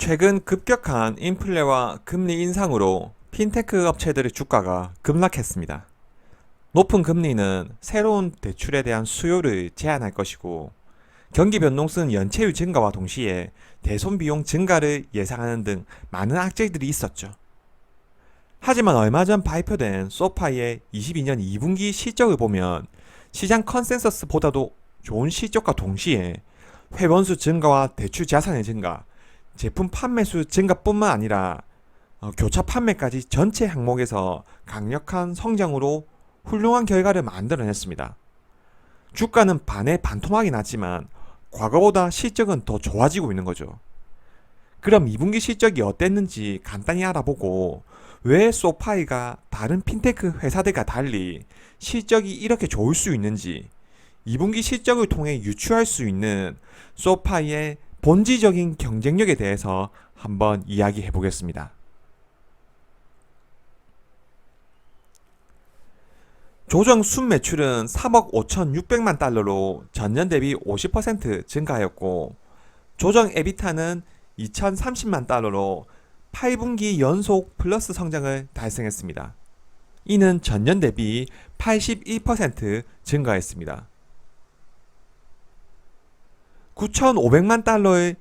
최근 급격한 인플레와 금리 인상으로 핀테크 업체들의 주가가 급락했습니다. 높은 금리는 새로운 대출에 대한 수요를 제한할 것이고, 경기 변동성 연체율 증가와 동시에 대손 비용 증가를 예상하는 등 많은 악재들이 있었죠. 하지만 얼마 전 발표된 소파이의 22년 2분기 실적을 보면 시장 컨센서스보다도 좋은 실적과 동시에 회원수 증가와 대출 자산의 증가, 제품 판매수 증가뿐만 아니라 교차 판매까지 전체 항목에서 강력한 성장으로 훌륭한 결과를 만들어냈습니다. 주가는 반에 반토막이 났지만 과거보다 실적은 더 좋아지고 있는 거죠. 그럼 2분기 실적이 어땠는지 간단히 알아보고, 왜 소파이가 다른 핀테크 회사들과 달리 실적이 이렇게 좋을 수 있는지, 2분기 실적을 통해 유추할 수 있는 소파이의 본질적인 경쟁력에 대해서 한번 이야기해 보겠습니다. 조정 순매출은 3억 5,600만 달러로 전년 대비 50% 증가하였고, 조정 에비타는 2,030만 달러로 8분기 연속 플러스 성장을 달성했습니다. 이는 전년 대비 81% 증가했습니다. 9,500만 달러의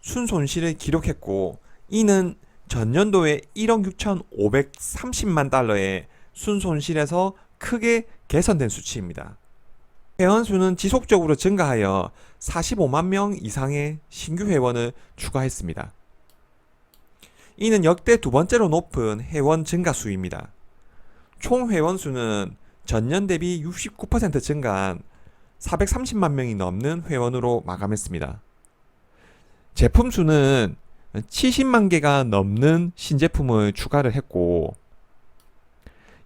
순손실을 기록했고, 이는 전년도에 1억 6,530만 달러의 순손실에서 크게 개선된 수치입니다. 회원수는 지속적으로 증가하여 45만 명 이상의 신규 회원을 추가했습니다. 이는 역대 두 번째로 높은 회원 증가 수입니다. 총 회원수는 전년 대비 69% 증가한 430만 명이 넘는 회원으로 마감했습니다. 제품 수는 70만 개가 넘는 신제품을 추가를 했고,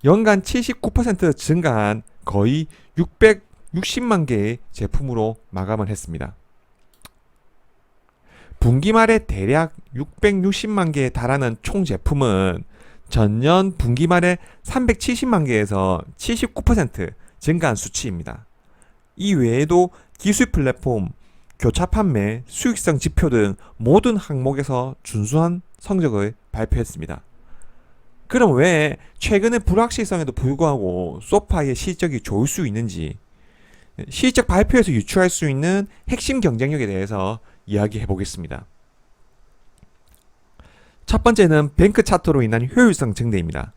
연간 79% 증가한 거의 660만 개의 제품으로 마감을 했습니다. 분기 말에 대략 660만 개에 달하는 총 제품은 전년 분기 말에 370만 개에서 79% 증가한 수치입니다. 이 외에도 기술 플랫폼, 교차 판매, 수익성 지표 등 모든 항목에서 준수한 성적을 발표했습니다. 그럼 왜 최근의 불확실성에도 불구하고 소파의 실적이 좋을 수 있는지, 실적 발표에서 유추할 수 있는 핵심 경쟁력에 대해서 이야기해 보겠습니다. 첫 번째는 뱅크 차트로 인한 효율성 증대입니다.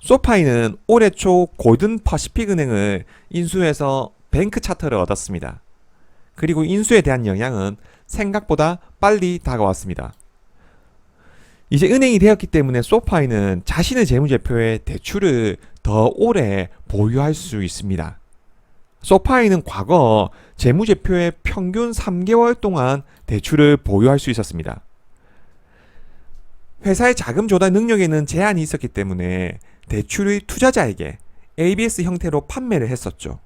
소파이는 올해 초 골든 퍼시픽 은행을 인수해서 뱅크 차트를 얻었습니다. 그리고 인수에 대한 영향은 생각보다 빨리 다가왔습니다. 이제 은행이 되었기 때문에 소파이는 자신의 재무제표에 대출을 더 오래 보유할 수 있습니다. 소파이는 과거 재무제표에 평균 3개월 동안 대출을 보유할 수 있었습니다. 회사의 자금 조달 능력에는 제한이 있었기 때문에 대출의 투자자에게 ABS 형태로 판매를 했었죠.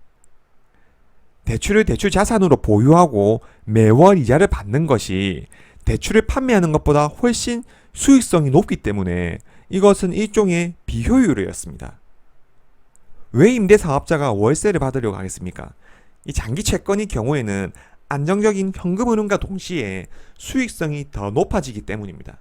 대출을 대출 자산으로 보유하고 매월 이자를 받는 것이 대출을 판매하는 것보다 훨씬 수익성이 높기 때문에 이것은 일종의 비효율이었습니다. 왜 임대사업자가 월세를 받으려고 하겠습니까? 이 장기 채권의 경우에는 안정적인 현금 흐름과 동시에 수익성이 더 높아지기 때문입니다.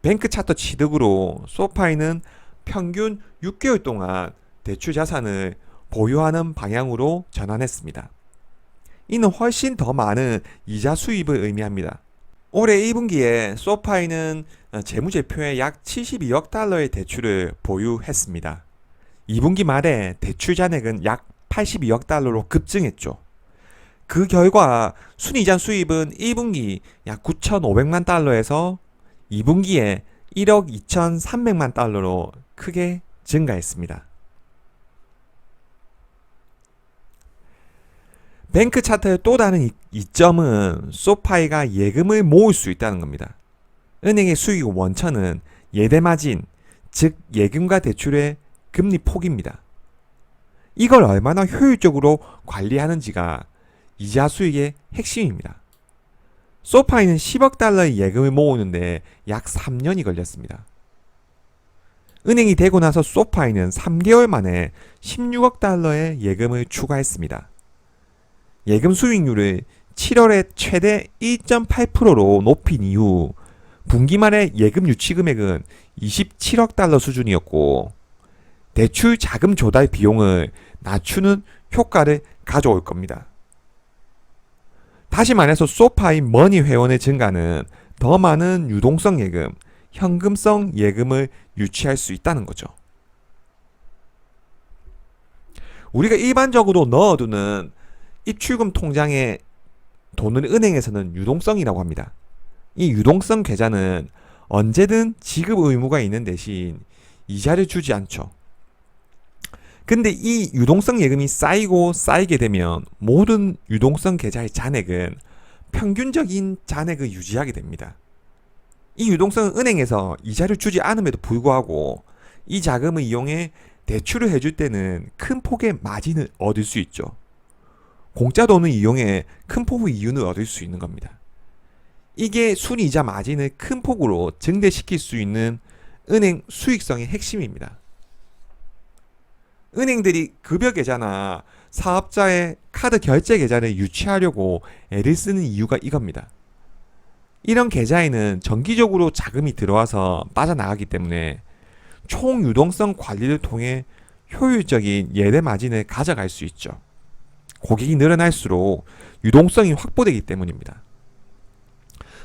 뱅크 차트 취득으로 소파이는 평균 6개월 동안 대출 자산을 보유하는 방향으로 전환했습니다. 이는 훨씬 더 많은 이자 수입을 의미합니다. 올해 1분기에 소파이는 재무제표에 약 72억 달러의 대출을 보유했습니다. 2분기 말에 대출 잔액은 약 82억 달러로 급증했죠. 그 결과 순이자 수입은 1분기 약 9,500만 달러에서 2분기에 1억 2,300만 달러로 크게 증가했습니다. 뱅크 차트의 또 다른 이점은 소파이가 예금을 모을 수 있다는 겁니다. 은행의 수익 원천은 예대마진, 즉 예금과 대출의 금리 폭입니다. 이걸 얼마나 효율적으로 관리하는지가 이자 수익의 핵심입니다. 소파이는 10억 달러의 예금을 모으는데 약 3년이 걸렸습니다. 은행이 되고 나서 소파이는 3개월 만에 16억 달러의 예금을 추가했습니다. 예금 수익률을 7월에 최대 1.8%로 높인 이후 분기 말의 예금 유치 금액은 27억 달러 수준이었고 대출 자금 조달 비용을 낮추는 효과를 가져올 겁니다. 다시 말해서 소파이 머니 회원의 증가는 더 많은 유동성 예금, 현금성 예금을 유치할 수 있다는 거죠. 우리가 일반적으로 넣어두는 입출금 통장에 돈을 은행에서는 유동성이라고 합니다. 이 유동성 계좌는 언제든 지급 의무가 있는 대신 이자를 주지 않죠. 근데 이 유동성 예금이 쌓이고 쌓이게 되면 모든 유동성 계좌의 잔액은 평균적인 잔액을 유지하게 됩니다. 이 유동성은 은행에서 이자를 주지 않음에도 불구하고 이 자금을 이용해 대출을 해줄 때는 큰 폭의 마진을 얻을 수 있죠. 공짜 돈을 이용해 큰 폭의 이윤을 얻을 수 있는 겁니다. 이게 순이자 마진을 큰 폭으로 증대시킬 수 있는 은행 수익성의 핵심입니다. 은행들이 급여 계좌나 사업자의 카드 결제 계좌를 유치하려고 애를 쓰는 이유가 이겁니다. 이런 계좌에는 정기적으로 자금이 들어와서 빠져나가기 때문에 총 유동성 관리를 통해 효율적인 예대 마진을 가져갈 수 있죠. 고객이 늘어날수록 유동성이 확보되기 때문입니다.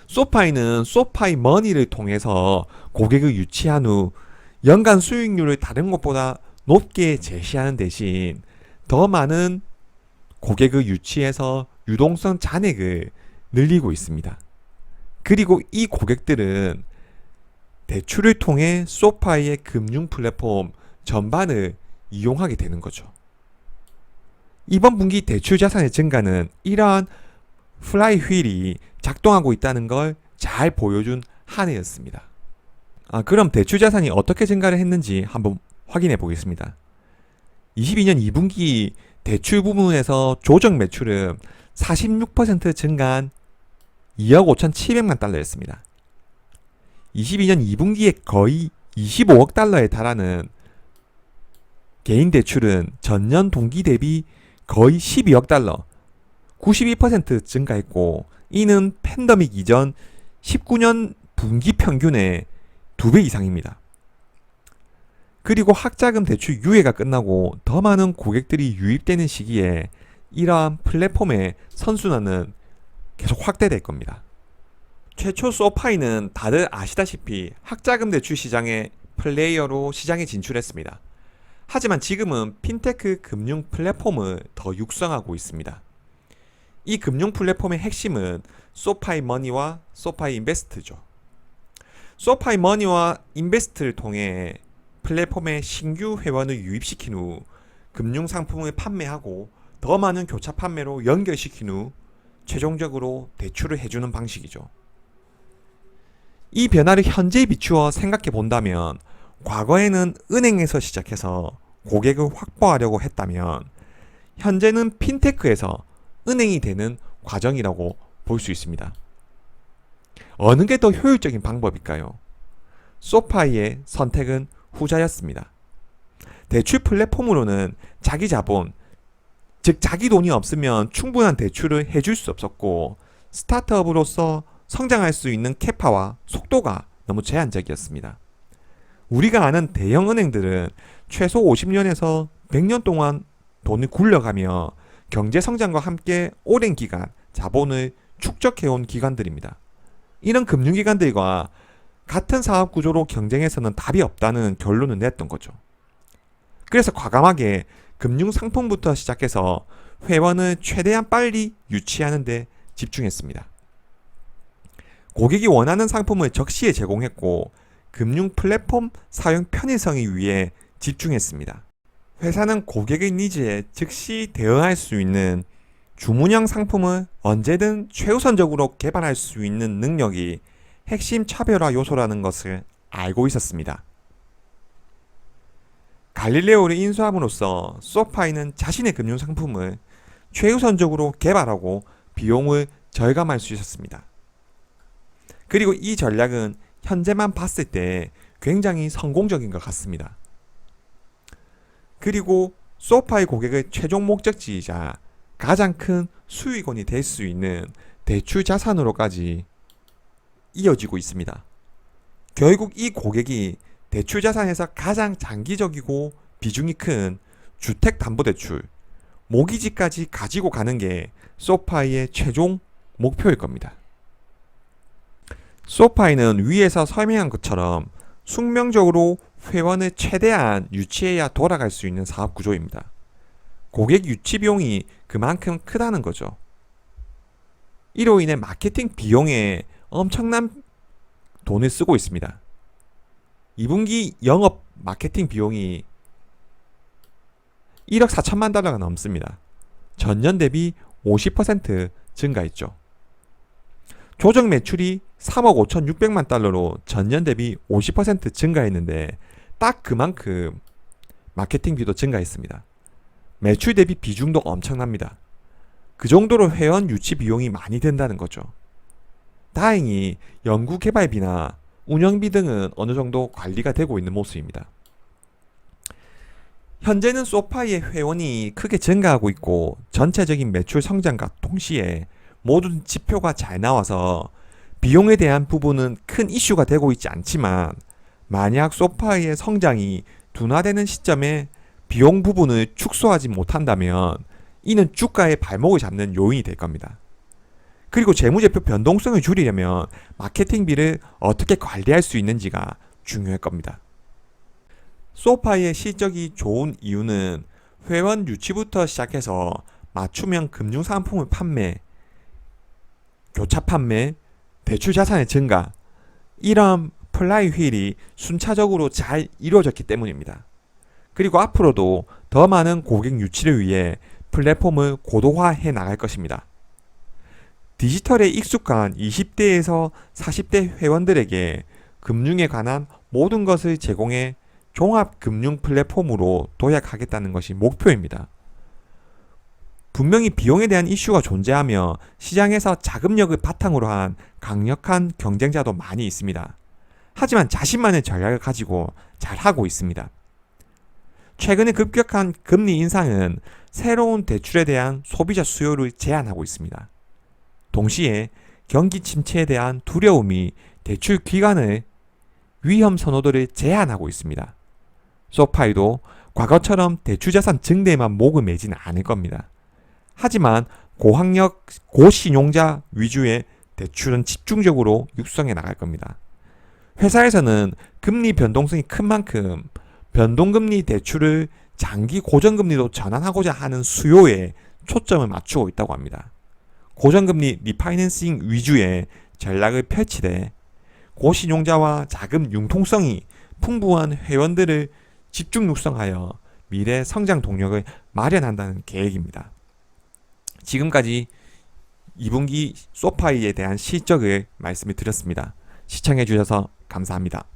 소파이는 소파이 머니를 통해서 고객을 유치한 후 연간 수익률을 다른 것보다 높게 제시하는 대신 더 많은 고객을 유치해서 유동성 잔액을 늘리고 있습니다. 그리고 이 고객들은 대출을 통해 소파이의 금융 플랫폼 전반을 이용하게 되는 거죠. 이번 분기 대출 자산의 증가는 이러한 플라이휠이 작동하고 있다는 걸 잘 보여준 한 해였습니다. 그럼 대출 자산이 어떻게 증가를 했는지 한번 확인해 보겠습니다. 22년 2분기 대출 부문에서 조정 매출은 46% 증가한 2억 5,700만 달러였습니다. 22년 2분기에 거의 25억 달러에 달하는 개인 대출은 전년 동기 대비 거의 12억 달러, 92% 증가했고 이는 팬데믹 이전 19년 분기 평균의 2배 이상입니다. 그리고 학자금 대출 유예가 끝나고 더 많은 고객들이 유입되는 시기에 이러한 플랫폼의 선순환은 계속 확대될 겁니다. 최초 소파이는 다들 아시다시피 학자금 대출 시장의 플레이어로 시장에 진출했습니다. 하지만 지금은 핀테크 금융 플랫폼을 더 육성하고 있습니다. 이 금융 플랫폼의 핵심은 소파이 머니와 소파이 인베스트죠. 소파이 머니와 인베스트를 통해 플랫폼에 신규 회원을 유입시킨 후 금융 상품을 판매하고 더 많은 교차 판매로 연결시킨 후 최종적으로 대출을 해주는 방식이죠. 이 변화를 현재에 비추어 생각해 본다면 과거에는 은행에서 시작해서 고객을 확보하려고 했다면 현재는 핀테크에서 은행이 되는 과정이라고 볼 수 있습니다. 어느 게 더 효율적인 방법일까요? 소파이의 선택은 후자였습니다. 대출 플랫폼으로는 자기 자본, 즉 자기 돈이 없으면 충분한 대출을 해줄 수 없었고 스타트업으로서 성장할 수 있는 캐파와 속도가 너무 제한적이었습니다. 우리가 아는 대형 은행들은 최소 50년에서 100년 동안 돈을 굴려가며 경제 성장과 함께 오랜 기간 자본을 축적해온 기관들입니다. 이런 금융기관들과 같은 사업 구조로 경쟁해서는 답이 없다는 결론을 냈던 거죠. 그래서 과감하게 금융상품부터 시작해서 회원을 최대한 빨리 유치하는 데 집중했습니다. 고객이 원하는 상품을 적시에 제공했고 금융 플랫폼 사용 편의성에 위해 집중했습니다. 회사는 고객의 니즈에 즉시 대응할 수 있는 주문형 상품을 언제든 최우선적으로 개발할 수 있는 능력이 핵심 차별화 요소라는 것을 알고 있었습니다. 갈릴레오를 인수함으로써 소파이는 자신의 금융 상품을 최우선적으로 개발하고 비용을 절감할 수 있었습니다. 그리고 이 전략은 현재만 봤을 때 굉장히 성공적인 것 같습니다. 그리고 소파이 고객의 최종 목적지이자 가장 큰 수익원이 될 수 있는 대출 자산으로까지 이어지고 있습니다. 결국 이 고객이 대출 자산에서 가장 장기적이고 비중이 큰 주택담보대출, 모기지까지 가지고 가는 게 소파이의 최종 목표일 겁니다. 소파이는 위에서 설명한 것처럼 숙명적으로 회원을 최대한 유치해야 돌아갈 수 있는 사업 구조입니다. 고객 유치 비용이 그만큼 크다는 거죠. 이로 인해 마케팅 비용에 엄청난 돈을 쓰고 있습니다. 2분기 영업 마케팅 비용이 1억 4천만 달러가 넘습니다. 전년 대비 50% 증가했죠. 조정 매출이 3억 5,600만 달러로 전년 대비 50% 증가했는데 딱 그만큼 마케팅비도 증가했습니다. 매출 대비 비중도 엄청납니다. 그 정도로 회원 유치 비용이 많이 든다는 거죠. 다행히 연구 개발비나 운영비 등은 어느 정도 관리가 되고 있는 모습입니다. 현재는 소파이의 회원이 크게 증가하고 있고 전체적인 매출 성장과 동시에 모든 지표가 잘 나와서 비용에 대한 부분은 큰 이슈가 되고 있지 않지만 만약 소파이의 성장이 둔화되는 시점에 비용 부분을 축소하지 못한다면 이는 주가의 발목을 잡는 요인이 될 겁니다. 그리고 재무제표 변동성을 줄이려면 마케팅비를 어떻게 관리할 수 있는지가 중요할 겁니다. 소파이의 실적이 좋은 이유는 회원 유치부터 시작해서 맞춤형 금융상품을 판매, 교차 판매, 대출 자산의 증가, 이러한 플라이휠이 순차적으로 잘 이루어졌기 때문입니다. 그리고 앞으로도 더 많은 고객 유치를 위해 플랫폼을 고도화해 나갈 것입니다. 디지털에 익숙한 20대에서 40대 회원들에게 금융에 관한 모든 것을 제공해 종합금융 플랫폼으로 도약하겠다는 것이 목표입니다. 분명히 비용에 대한 이슈가 존재하며 시장에서 자금력을 바탕으로 한 강력한 경쟁자도 많이 있습니다. 하지만 자신만의 전략을 가지고 잘하고 있습니다. 최근의 급격한 금리 인상은 새로운 대출에 대한 소비자 수요를 제한하고 있습니다. 동시에 경기 침체에 대한 두려움이 대출 기간의 위험 선호도를 제한하고 있습니다. 소파이도 과거처럼 대출자산 증대에만 목을 매지는 않을 겁니다. 하지만 고학력, 고신용자 위주의 대출은 집중적으로 육성해 나갈 겁니다. 회사에서는 금리 변동성이 큰 만큼 변동금리 대출을 장기 고정금리로 전환하고자 하는 수요에 초점을 맞추고 있다고 합니다. 고정금리 리파이낸싱 위주의 전략을 펼치되 고신용자와 자금 융통성이 풍부한 회원들을 집중 육성하여 미래 성장 동력을 마련한다는 계획입니다. 지금까지 2분기 소파이에 대한 실적을 말씀을 드렸습니다. 시청해 주셔서 감사합니다.